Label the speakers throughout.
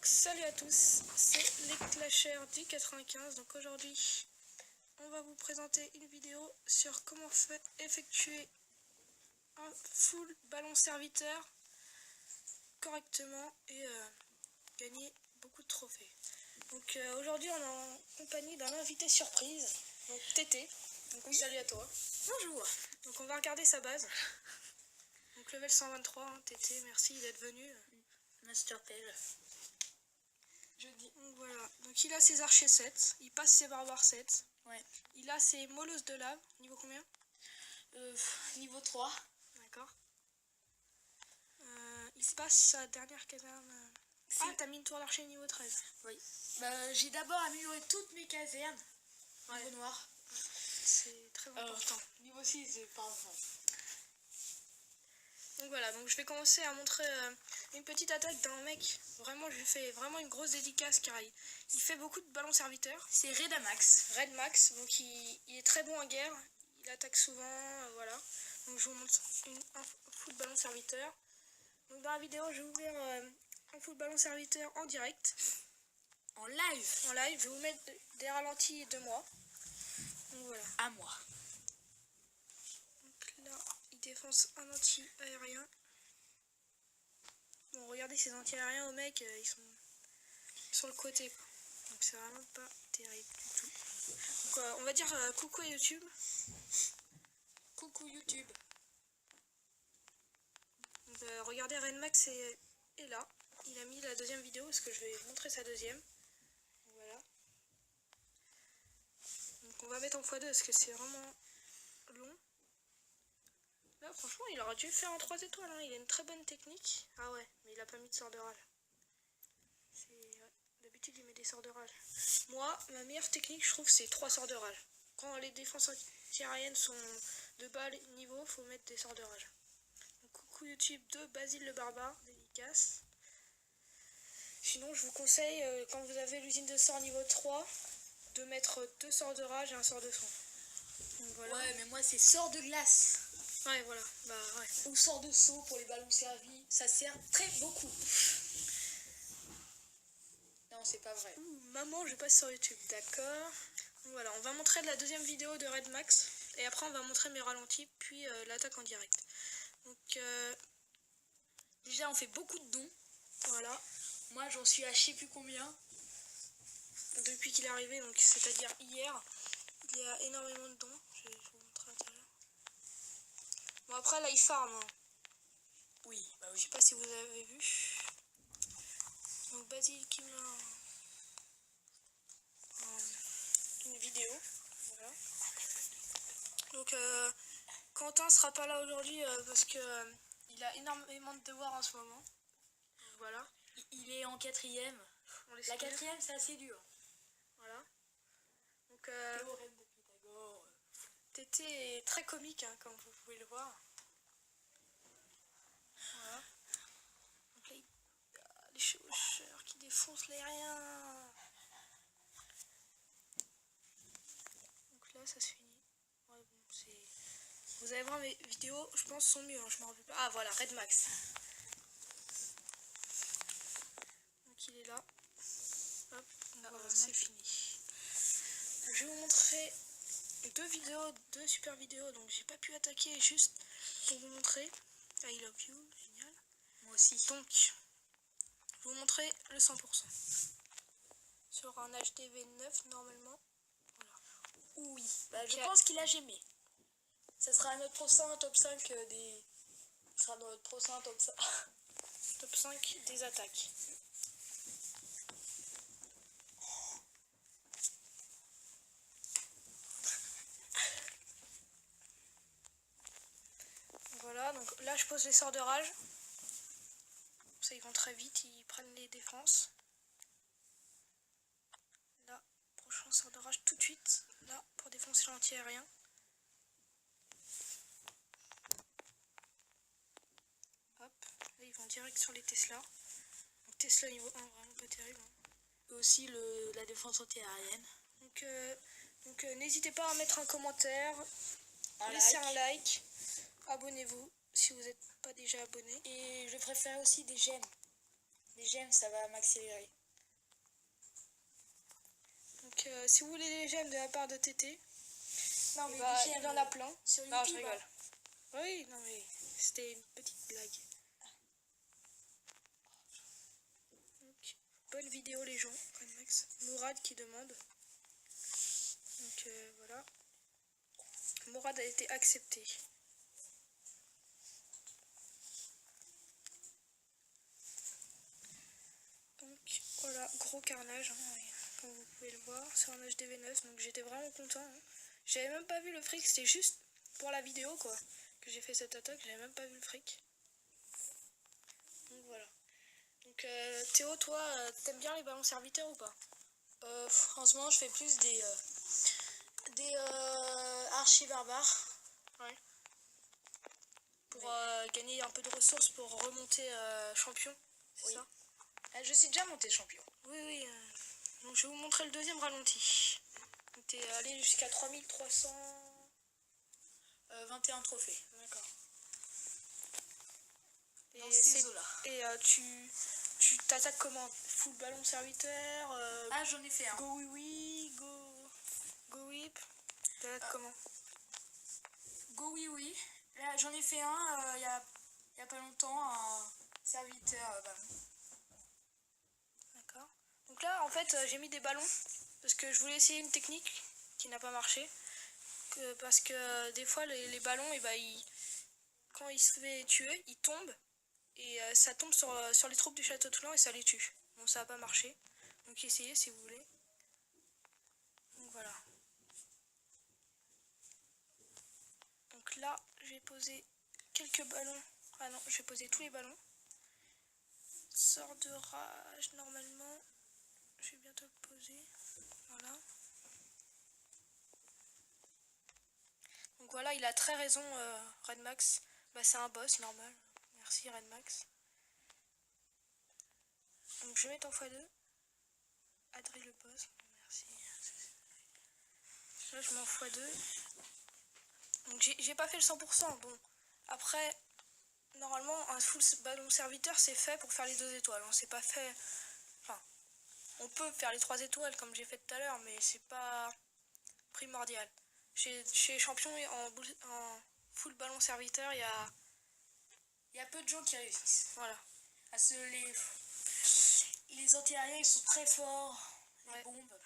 Speaker 1: Salut à tous, c'est les Clashers du 95. Donc aujourd'hui, on va vous présenter une vidéo sur comment effectuer un full ballon serviteur correctement et gagner beaucoup de trophées. Donc aujourd'hui, on est en compagnie d'un invité surprise, donc Tété. Donc salut à toi.
Speaker 2: Bonjour.
Speaker 1: Donc on va regarder sa base. Donc level 123, hein, Tété, merci d'être venu.
Speaker 2: Master Pell. Je dis.
Speaker 1: Donc voilà, donc il a ses archers 7, il passe ses barbares 7.
Speaker 2: Ouais.
Speaker 1: Il a ses molosses de lave, niveau combien?
Speaker 2: Niveau 3.
Speaker 1: D'accord. Il se passe sa dernière caserne. Ah, t'as mis une tour d'archer niveau 13.
Speaker 2: Oui. J'ai d'abord amélioré toutes mes casernes.
Speaker 1: Ouais.
Speaker 2: Niveau noir.
Speaker 1: C'est très important.
Speaker 2: Niveau 6, c'est pas vrai.
Speaker 1: Donc voilà, donc je vais commencer à montrer une petite attaque d'un mec. Vraiment, je lui fais vraiment une grosse dédicace car il fait beaucoup de ballons serviteurs.
Speaker 2: C'est Redmax.
Speaker 1: Redmax, donc il est très bon en guerre. Il attaque souvent, voilà. Donc je vous montre un full ballon serviteur. Donc dans la vidéo, je vais ouvrir un full ballon serviteur en direct.
Speaker 2: En live.
Speaker 1: En live, je vais vous mettre des ralentis de moi. Donc voilà.
Speaker 2: À moi.
Speaker 1: Donc là, il défonce un anti-aérien. Bon, regardez ces anti-aériens aux mecs, ils sont sur le côté, quoi. Donc c'est vraiment pas terrible du tout. Donc on va dire coucou à YouTube.
Speaker 2: Coucou YouTube.
Speaker 1: Donc, regardez, Redmax est là. Il a mis la deuxième vidéo parce que je vais montrer sa deuxième. Voilà. Donc on va mettre en x2 parce que c'est vraiment long. Là franchement il aurait dû faire en 3 étoiles, hein. Il a une très bonne technique. Ah ouais, mais il a pas mis de sort de rage. Ouais. D'habitude il met des sorts de rage. Moi, ma meilleure technique je trouve c'est 3 sorts de rage. Quand les défenses anti-aériennes sont de bas niveau, faut mettre des sorts de rage. Donc, coucou YouTube de Basile le Barbare, dédicace. Sinon je vous conseille, quand vous avez l'usine de sort niveau 3, de mettre 2 sorts de rage et un sort de sang. Donc, voilà.
Speaker 2: Ouais, mais moi c'est sort de glace.
Speaker 1: Ouais, voilà. Bah ouais.
Speaker 2: Ou sort de saut pour les ballons servis. Ça sert très beaucoup. Non, c'est pas vrai.
Speaker 1: Maman, je passe sur YouTube. D'accord. Voilà, on va montrer la deuxième vidéo de Redmax. Et après, on va montrer mes ralentis, puis l'attaque en direct. Donc,
Speaker 2: déjà, on fait beaucoup de dons.
Speaker 1: Voilà.
Speaker 2: Moi, j'en suis à je sais plus combien.
Speaker 1: Depuis qu'il est arrivé, donc c'est-à-dire hier, il y a énormément de dons. Je vais vous montrer à l'intérieur. Bon, après, là, il farm. Hein.
Speaker 2: Oui, bah
Speaker 1: Je
Speaker 2: oui.
Speaker 1: sais pas si vous avez vu. Donc, Basile qui met une vidéo. Voilà. Donc, Quentin sera pas là aujourd'hui parce que il a énormément de devoirs en ce moment. Voilà.
Speaker 2: Il est en 4ème. La 4ème, c'est assez dur.
Speaker 1: Voilà. Donc,
Speaker 2: Théorème de Pythagore.
Speaker 1: Tété est très comique, hein, comme vous pouvez le voir. Voilà. Donc là, les chevaucheurs qui défoncent l'aérien. Donc là, ça se finit. Ouais, bon, vous allez voir mes vidéos, je pense, sont mieux. Hein, je m'en rappelle pas. Ah, voilà, Redmax. Donc il est là. Hop, voilà, c'est fini. Je vais vous montrer deux super vidéos. Donc j'ai pas pu attaquer juste pour vous montrer. I love you, génial.
Speaker 2: Moi aussi.
Speaker 1: Donc, je vais vous montrer le 100%. Sur un HDV 9 normalement. Voilà.
Speaker 2: Oui, je pense qu'il a gémé. Ça sera notre prochain top 5 des... Ça sera notre prochain top 5.
Speaker 1: Top 5 des attaques. Voilà, donc là je pose les sorts de rage. Ça ils vont très vite, ils prennent les défenses. Là, prochain sort de rage tout de suite. Là, pour défoncer l'anti-aérien. Hop, là ils vont direct sur les Tesla. Donc Tesla niveau 1, vraiment pas terrible. Hein.
Speaker 2: Et aussi la défense anti-aérienne.
Speaker 1: Donc n'hésitez pas à mettre un commentaire, laisser un like, abonnez-vous si vous n'êtes pas déjà abonné.
Speaker 2: Et je préfère aussi des gemmes. Des gemmes, ça va m'accélérer.
Speaker 1: si vous voulez des gemmes de la part de TT,
Speaker 2: Non, mais
Speaker 1: bah,
Speaker 2: des
Speaker 1: il
Speaker 2: gemmes,
Speaker 1: en a plein.
Speaker 2: sur
Speaker 1: Non, je
Speaker 2: YouTube,
Speaker 1: rigole.
Speaker 2: hein.
Speaker 1: Oui, non mais c'était une petite blague. Donc, bonne vidéo les gens, Max. Mourad qui demande. Donc voilà. Mourad a été accepté. Donc voilà, gros carnage, hein, comme vous pouvez le voir, c'est un HDV9, donc j'étais vraiment content. Hein. J'avais même pas vu le fric, c'était juste pour la vidéo quoi, que j'ai fait cette attaque, j'avais même pas vu le fric. Donc voilà. Donc Théo, toi, t'aimes bien les ballons serviteurs ou pas?
Speaker 2: Franchement, je fais plus des archis barbares.
Speaker 1: Ouais. Pour gagner un peu de ressources pour remonter champion, c'est ça?
Speaker 2: Je suis déjà monté champion.
Speaker 1: Oui, oui. Donc je vais vous montrer le deuxième ralenti. Donc t'es allé jusqu'à
Speaker 2: 3321 trophées.
Speaker 1: D'accord.
Speaker 2: Dans ces eaux-là.
Speaker 1: Et tu t'attaques comment? Full ballon serviteur
Speaker 2: J'en ai fait un.
Speaker 1: Go oui oui, go whip. T'attaques comment?
Speaker 2: Go oui. Là, j'en ai fait un il y a pas longtemps, un serviteur ballon.
Speaker 1: D'accord. Donc là, en fait, j'ai mis des ballons parce que je voulais essayer une technique qui n'a pas marché. Parce que des fois, les ballons, et quand il se fait tuer, ils tombent. Et ça tombe sur les troupes du château de clan et ça les tue. Bon, ça n'a pas marché. Donc essayez si vous voulez. Donc voilà. Donc là, j'ai posé quelques ballons. Ah non, j'ai posé tous les ballons. Sort de rage normalement. Je vais bientôt le poser. Voilà. Donc voilà, il a très raison, Redmax. Bah c'est un boss, normal. Merci Redmax. Donc je vais mettre en x2. Adrien le boss. Merci. Là je mets en x2. Donc j'ai pas fait le 100%. Bon, après, normalement, un full ballon serviteur, c'est fait pour faire les 2 étoiles. Hein. C'est pas fait... Enfin, on peut faire les 3 étoiles comme j'ai fait tout à l'heure, mais c'est pas primordial. Chez Champion, en full ballon serviteur, il
Speaker 2: y a peu de gens qui réussissent.
Speaker 1: Voilà.
Speaker 2: Parce que les anti-aériens, ils sont très forts. Les bombes.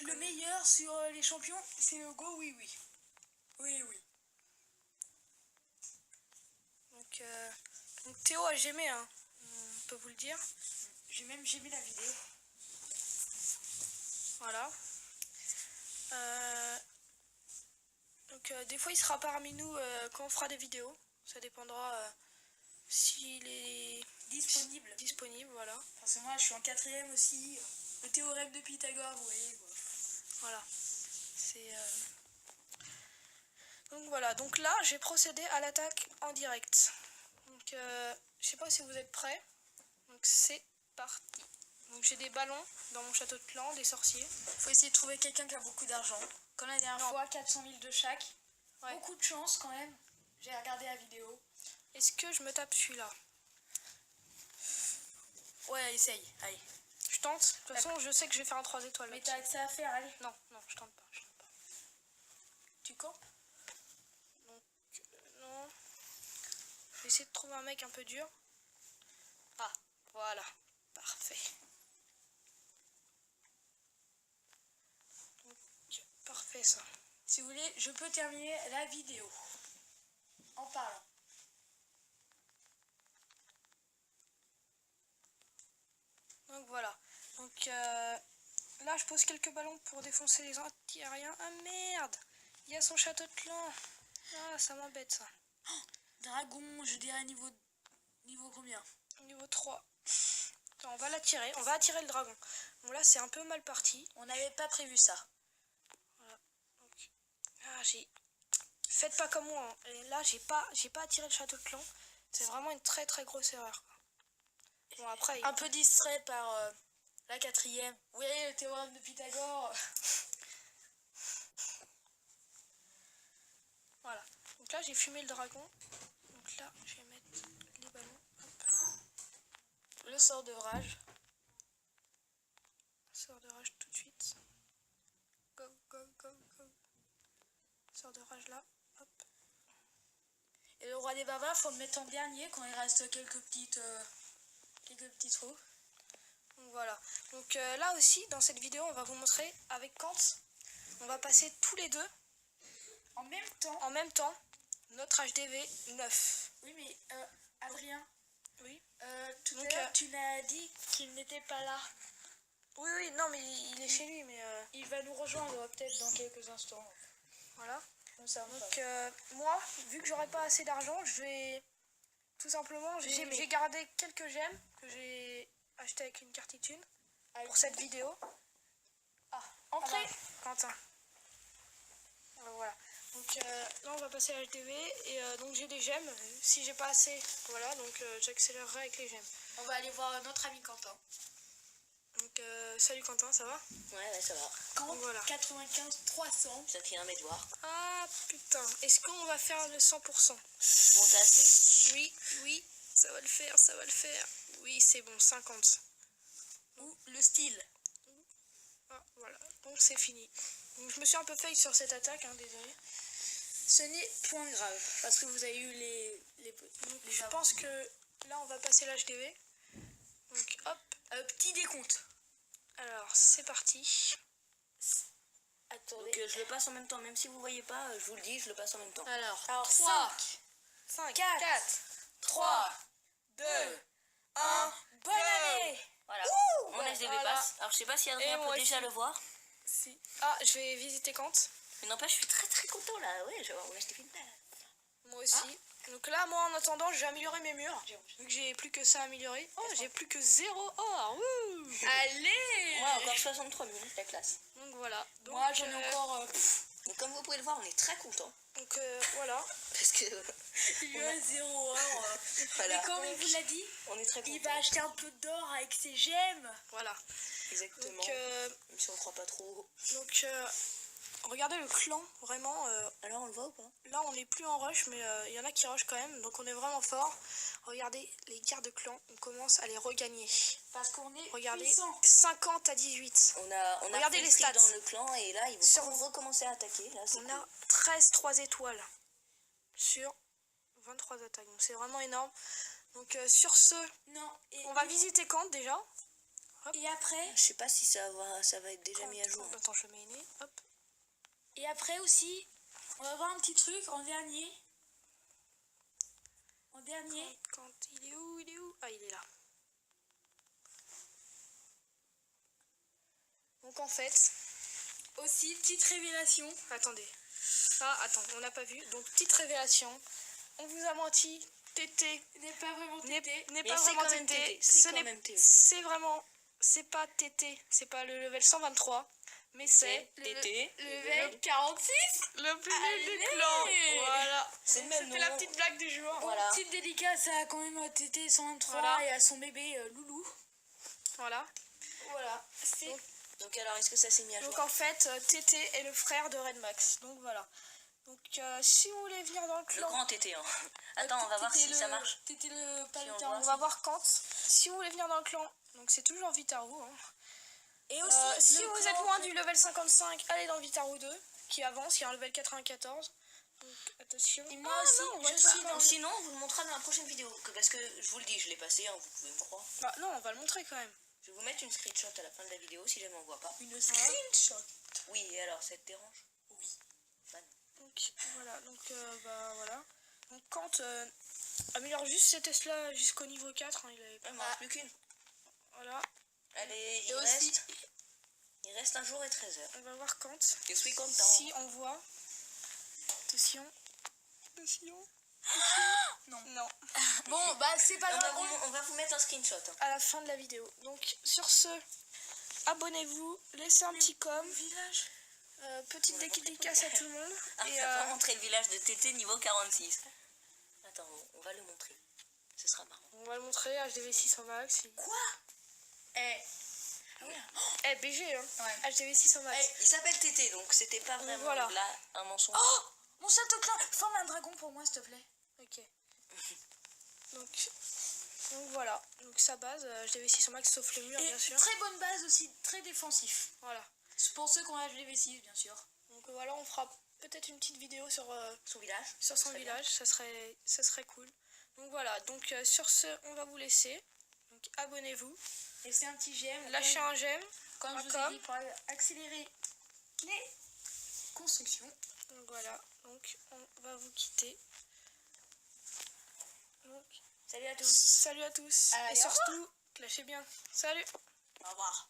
Speaker 2: Le meilleur sur les champions, c'est le Go oui oui. Oui oui.
Speaker 1: Donc Théo a gémé, hein. On peut vous le dire.
Speaker 2: J'ai même gémé la vidéo.
Speaker 1: Voilà. Donc des fois il sera parmi nous quand on fera des vidéos. Ça dépendra s'il est disponible, voilà.
Speaker 2: Parce que moi je suis en 4ème aussi. Le théorème de Pythagore, vous voyez quoi.
Speaker 1: Voilà. C'est donc voilà. Donc là j'ai procédé à l'attaque en direct. Donc je sais pas si vous êtes prêts. Donc c'est parti. Donc j'ai des ballons dans mon château de clan, des sorciers.
Speaker 2: Faut essayer de trouver quelqu'un qui a beaucoup d'argent. Comme la dernière fois, 400 000 de chaque. Ouais. Beaucoup de chance quand même. J'ai regardé la vidéo.
Speaker 1: Est-ce que je me tape celui-là?
Speaker 2: Ouais, essaye. Allez.
Speaker 1: Je tente. De toute façon, je sais que je vais faire un 3 étoiles.
Speaker 2: Mais t'as que ça à faire, allez.
Speaker 1: Non, je tente pas.
Speaker 2: Tu campes?
Speaker 1: Donc, non. Je vais essayer de trouver un mec un peu dur. Ah, voilà. Parfait. Donc, parfait ça.
Speaker 2: Si vous voulez, je peux terminer la vidéo en parlant.
Speaker 1: Donc voilà. Donc là, je pose quelques ballons pour défoncer les anti-aériens. Ah merde! Il y a son château de clan. Ah, ça m'embête ça.
Speaker 2: Oh, dragon, je dirais niveau combien?
Speaker 1: Niveau 3. Attends, on va l'attirer. On va attirer le dragon. Bon là, c'est un peu mal parti.
Speaker 2: On n'avait pas prévu ça.
Speaker 1: Voilà. Donc, faites pas comme moi. Hein. Et là, j'ai pas attiré le château de clan. C'est vraiment une très très grosse erreur. Bon, après,
Speaker 2: un peu distrait par la 4ème. Oui, le théorème de Pythagore.
Speaker 1: Voilà. Donc là, j'ai fumé le dragon. Donc là, je vais mettre les ballons. Hop.
Speaker 2: Le sort de rage.
Speaker 1: Sort de rage tout de suite. Sort de rage là. Hop.
Speaker 2: Et le roi des barbares, faut le mettre en dernier quand il reste quelques petits trous.
Speaker 1: Donc voilà. Donc là aussi, dans cette vidéo, on va vous montrer avec Kant. On va passer tous les deux
Speaker 2: En même temps,
Speaker 1: notre HDV 9.
Speaker 2: oui, mais Adrien,
Speaker 1: Oui.
Speaker 2: tout
Speaker 1: Donc,
Speaker 2: à l'heure, tu m'as dit qu'il n'était pas là.
Speaker 1: Oui, non, mais il est chez lui, mais
Speaker 2: Il va nous rejoindre peut-être dans quelques instants.
Speaker 1: voilà.
Speaker 2: Comme ça, on
Speaker 1: Donc moi, vu que j'aurai pas assez d'argent, je vais tout simplement, j'ai gardé quelques gemmes que j'ai acheté avec une carte iTunes pour cette vidéo.
Speaker 2: Entrez.
Speaker 1: Quentin. Voilà. Donc là on va passer à LTV et donc j'ai des gemmes. Si j'ai pas assez, voilà, donc j'accélérerai avec les gemmes.
Speaker 2: On va aller voir notre ami Quentin.
Speaker 1: Donc salut Quentin, ça va?
Speaker 3: Ouais, ça va.
Speaker 2: Quand
Speaker 1: Voilà.
Speaker 2: 95 300.
Speaker 3: Ça tient à mes devoirs.
Speaker 1: Ah putain, est-ce qu'on va faire le 100%?
Speaker 3: Bon, t'as assez?
Speaker 1: Oui, ça va le faire, ça va le faire. Oui, c'est bon, 50.
Speaker 2: Ou le style.
Speaker 1: Ah, voilà, donc c'est fini. Donc, je me suis un peu fail sur cette attaque, hein, désolé.
Speaker 2: Ce n'est point grave. Parce que vous avez eu les
Speaker 1: Je pense que là on va passer l'HDV. Donc hop,
Speaker 2: petit décompte.
Speaker 1: alors c'est parti.
Speaker 2: Attendez.
Speaker 3: Donc je le passe en même temps, même si vous voyez pas, je vous le dis, je le passe en même temps.
Speaker 1: Alors
Speaker 2: 5,
Speaker 1: 5,
Speaker 2: 4, 3, 2, 1. Bonne année.
Speaker 3: Voilà, mon
Speaker 1: ouais,
Speaker 3: SDB
Speaker 1: voilà.
Speaker 3: passe. Alors je sais pas si
Speaker 1: Et
Speaker 3: Adrien
Speaker 1: moi
Speaker 3: peut déjà
Speaker 1: aussi.
Speaker 3: le voir.
Speaker 1: Si. Ah, je vais visiter Kant.
Speaker 3: Mais n'empêche, je suis très très content là. Ouais, je vais voir mon SDB.
Speaker 1: Moi aussi. Donc là, moi en attendant, je vais améliorer mes murs. Vu que j'ai plus que ça à améliorer. Oh, j'ai plus que 0 or. Wouh.
Speaker 2: Allez.
Speaker 3: Moi encore 63 000, la classe.
Speaker 1: Donc voilà. Donc,
Speaker 2: Moi j'en ai encore...
Speaker 3: Donc comme vous pouvez le voir, on est très content.
Speaker 1: Donc voilà.
Speaker 3: Parce que
Speaker 2: il y a 0 or.
Speaker 3: voilà,
Speaker 2: Et comme il vous l'a dit,
Speaker 3: on est très
Speaker 2: il
Speaker 3: content.
Speaker 2: va acheter un peu d'or avec ses gemmes.
Speaker 1: Voilà.
Speaker 3: Exactement.
Speaker 1: Donc,
Speaker 3: Même si on croit pas trop.
Speaker 1: regardez le clan, vraiment.
Speaker 3: Alors on le voit ou pas?
Speaker 1: Là, on n'est plus en rush, mais il y en a qui rush quand même, donc on est vraiment fort. Regardez, les guerres de clan, on commence à les regagner.
Speaker 2: Parce qu'on est
Speaker 1: Regardez,
Speaker 2: puissant.
Speaker 1: 50 à 18.
Speaker 3: On a
Speaker 1: Regardez
Speaker 3: fait
Speaker 1: les
Speaker 3: le streak
Speaker 1: stats.
Speaker 3: dans le clan et là ils vont recommencer à attaquer. Là, c'est
Speaker 1: On
Speaker 3: cool.
Speaker 1: a 13 3 étoiles sur 23 attaques, donc c'est vraiment énorme. Donc sur ce,
Speaker 2: Non. Et,
Speaker 1: on va visiter Kant déjà.
Speaker 2: Et après,
Speaker 3: Je sais pas si ça va être déjà mis à jour.
Speaker 1: Attends, je mets une. Hop.
Speaker 2: et après aussi, on va voir un petit truc en dernier. En dernier.
Speaker 1: Kant, il est où? Ah, il est là. Donc en fait,
Speaker 2: Aussi, petite révélation.
Speaker 1: attendez. Ah, attends, on n'a pas vu. Donc petite révélation. On vous a menti. Tété
Speaker 2: N'est pas vraiment
Speaker 1: n'est
Speaker 2: tété.
Speaker 1: n'est
Speaker 3: Mais
Speaker 1: pas
Speaker 3: c'est
Speaker 1: vraiment
Speaker 3: quand même
Speaker 1: tété.
Speaker 3: tété, c'est
Speaker 1: Ce
Speaker 3: quand
Speaker 1: n'est
Speaker 3: même tété.
Speaker 1: c'est vraiment c'est pas tété, c'est pas le level 123, mais c'est
Speaker 3: TT.
Speaker 2: Le level 46.
Speaker 1: le plus nul
Speaker 2: Allez.
Speaker 1: du clan. Voilà.
Speaker 3: C'est le même
Speaker 1: C'était la
Speaker 3: nom.
Speaker 1: petite blague du jour.
Speaker 3: Voilà.
Speaker 2: Petite dédicace à quand même tété 123
Speaker 1: Voilà.
Speaker 2: et à son bébé Loulou.
Speaker 1: Voilà.
Speaker 2: Voilà. C'est
Speaker 3: Donc alors est-ce que ça s'est mis à jour?
Speaker 1: Donc en fait, Tété est le frère de Red Max. Donc voilà. Donc si vous voulez venir dans le
Speaker 3: Le
Speaker 1: clan,
Speaker 3: grand TT. Hein. Attends, on va voir si ça marche.
Speaker 2: Tété le pas
Speaker 3: Si
Speaker 2: le
Speaker 3: on
Speaker 2: terme.
Speaker 1: on va voir Kant. Si vous voulez venir dans le clan, donc c'est toujours Vitaru. Hein.
Speaker 2: Et aussi,
Speaker 1: Si
Speaker 2: le
Speaker 1: vous
Speaker 2: clan-
Speaker 1: êtes loin du level 55, allez dans Vitaru 2 qui avance, il y a un level 94. Donc attention.
Speaker 2: Et moi aussi,
Speaker 1: non, on
Speaker 2: je
Speaker 1: va
Speaker 2: suis
Speaker 1: pas.
Speaker 2: dans le...
Speaker 3: Sinon, on vous le montrera dans la prochaine vidéo. Parce que je vous le dis, je l'ai passé, hein, vous pouvez me croire.
Speaker 1: Bah non, on va le montrer quand même.
Speaker 3: Je vais vous mettre une screenshot à la fin de la vidéo si jamais on voit pas.
Speaker 2: Une screenshot.
Speaker 3: Oui, et alors, ça te dérange?
Speaker 2: Oui.
Speaker 3: Bah non.
Speaker 1: Donc voilà, bah voilà. Donc Kant améliore juste cette Tesla jusqu'au niveau 4, hein, il avait pas.
Speaker 3: Il m'en reste plus qu'une.
Speaker 1: Voilà.
Speaker 3: Allez,
Speaker 2: Et aussi,
Speaker 3: il reste un jour et 13 heures.
Speaker 1: On va voir Kant.
Speaker 3: Je suis content.
Speaker 1: Si on voit. Attention. Attention. Non.
Speaker 2: bon, bah c'est pas grave.
Speaker 3: On va vous mettre un screenshot. Hein.
Speaker 1: À la fin de la vidéo. Donc sur ce, abonnez-vous, laissez un petit com.
Speaker 2: Village.
Speaker 1: Petite dédicace à tout le monde.
Speaker 3: Ah,
Speaker 1: Et
Speaker 3: ça va montrer le village de TT niveau 46. Attends, on va le montrer. Ce sera marrant.
Speaker 1: on va le montrer, HDV 600 max.
Speaker 3: Quoi?
Speaker 1: BG hein.
Speaker 2: Ouais.
Speaker 1: HDV 600 max.
Speaker 3: Il s'appelle TT, donc c'était pas vraiment
Speaker 1: Voilà.
Speaker 3: là un mensonge.
Speaker 2: Oh, mon château clan. Forme un dragon pour moi, s'il te plaît.
Speaker 1: Ok. Donc voilà. Donc sa base, HDV 600 max sauf les murs
Speaker 2: Et
Speaker 1: bien sûr.
Speaker 2: très bonne base aussi, très défensif.
Speaker 1: Voilà.
Speaker 2: C'est pour ceux qui ont HDV6, bien sûr.
Speaker 1: Donc voilà, on fera peut-être une petite vidéo sur,
Speaker 3: Son village.
Speaker 1: sur son
Speaker 3: serait bien.
Speaker 1: village, ça serait cool. Donc voilà, donc sur ce, on va vous laisser. Donc abonnez-vous,
Speaker 2: Laissez un petit j'aime.
Speaker 1: lâchez un j'aime.
Speaker 2: Comme je vous ai dit, pour accélérer les constructions.
Speaker 1: Donc voilà, donc on va vous quitter. Donc,
Speaker 3: Salut à tous.
Speaker 1: salut à tous.
Speaker 2: Allez,
Speaker 1: Et
Speaker 2: au revoir.
Speaker 1: surtout, lâchez bien. Salut.
Speaker 3: Au revoir.